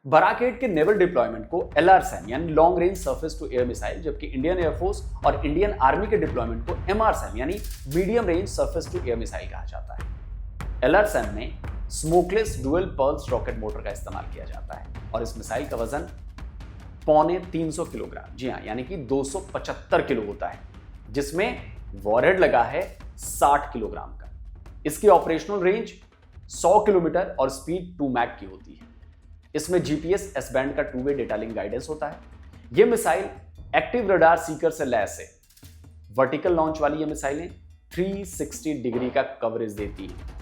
Barack 8 के naval deployment को LRSAM यानी long range surface to air missile, जबकि इंडियन एयरफोर्स और इंडियन आर्मी के डिप्लॉयमेंट को MRSAM यानी medium range surface to air missile कहा जाता है। LRSAM में smokeless dual pulse rocket motor का इस्तेमाल किया जाता है और इस मिसाइल का वजन 350 किलोग्राम, जी हाँ, यानी कि 275 किलो होता है, जिसमें वॉरहेड लगा है 60 किलोग्राम का। इसकी ऑपरेशनल रेंज 100 किलोमीटर और स्पीड 2 मैक की होती है। इसमें GPS S बैंड का 2 वे डेटा लिंक गाइडेंस होता है। यह मिसाइल एक्टिव रडार सीकर से लैस है। वर्टिकल लॉन्च वाली ये मिसाइलें 360 डिग्री का कवरेज देती है।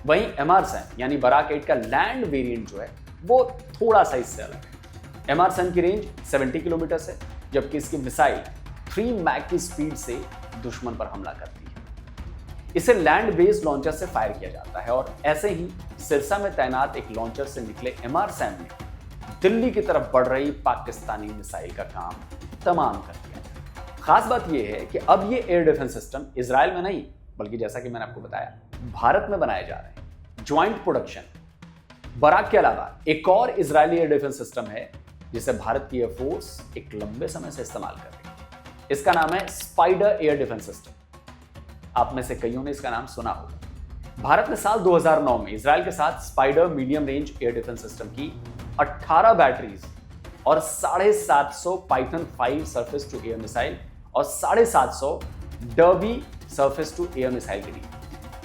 वहीं MRSAM यानी बराक 8 का लैंड वेरिएंट जो है वो थोड़ा सा इससे अलग है। MRSAM की रेंज 70 किलोमीटर है, जबकि इसकी मिसाइल 3 मैक की स्पीड से दुश्मन पर हमला करती है। इसे लैंड बेस्ड लॉन्चर से फायर किया जाता है और ऐसे ही सिरसा में तैनात एक लॉन्चर से निकले MRSAM ने दिल्ली की तरफ बढ़ रही पाकिस्तानी मिसाइल का काम तमाम कर दिया। खास बात यह है कि अब ये एयर डिफेंस सिस्टम इजराइल में नहीं, बल्कि जैसा कि मैंने आपको बताया, भारत में बनाए जा रहे हैं। Joint production. बराक के अलावा एक और इजरायली एयर डिफेंस सिस्टम है जिसे भारत की एयरफोर्स एक लंबे समय से इस्तेमाल कर रही है। इसका नाम है स्पाइडर एयर डिफेंस सिस्टम। आप में से कईयों ने इसका नाम सुना होगा। भारत ने साल 2009 में इजराइल के साथ Spyder medium range air defence system की 18 बैटरीज और 750 Python 5 surface to air missile और 750 Derby surface to air missile के लिए।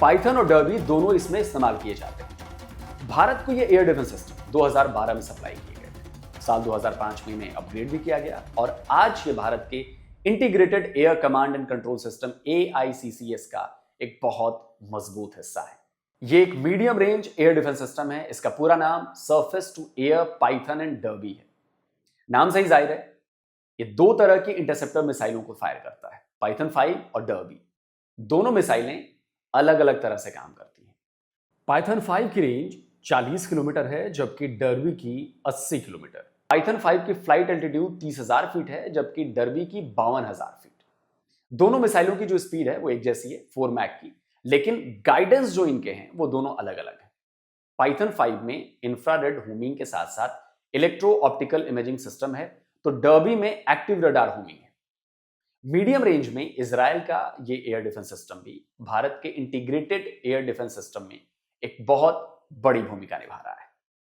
पाइथन और डर्बी दोनों इसमें इस्तेमाल किए जाते हैं। भारत को यह एयर डिफेंस सिस्टम 2012 में सप्लाई किए गए थे। साल 2005 में इन्हें अपग्रेड भी किया गया और आज ये भारत के integrated air command and control system AICCS का एक बहुत मजबूत हिस्सा है। यह एक medium range air defence system है। इसका पूरा नाम surface to air Python and Derby है। नाम से ही जाहिर है, ये 2 तरह की इंटरसेप्टर मिसाइलों को फायर करता है, पाइथन 5 और डर्बी। दोनों मिसाइलें अलग अलग तरह से काम करती हैं। पाइथन 5 की रेंज 40 किलोमीटर है, जबकि डर्बी की 80 किलोमीटर। पाइथन 5 की फ्लाइट एल्टीट्यूड 30,000 फीट है, जबकि डर्बी की 52,000 फीट। दोनों मिसाइलों की जो स्पीड है वो एक जैसी है, 4 मैक की, लेकिन गाइडेंस जो इनके हैं वो दोनों अलग अलग हैं। पाइथन 5 में इंफ्रारेड होमिंग के साथ साथ इलेक्ट्रो ऑप्टिकल इमेजिंग सिस्टम है, तो डर्बी में एक्टिव रडार होमिंग है। मीडियम रेंज में इजराइल का ये एयर डिफेंस सिस्टम भी भारत के इंटीग्रेटेड एयर डिफेंस सिस्टम में एक बहुत बड़ी भूमिका निभा रहा है।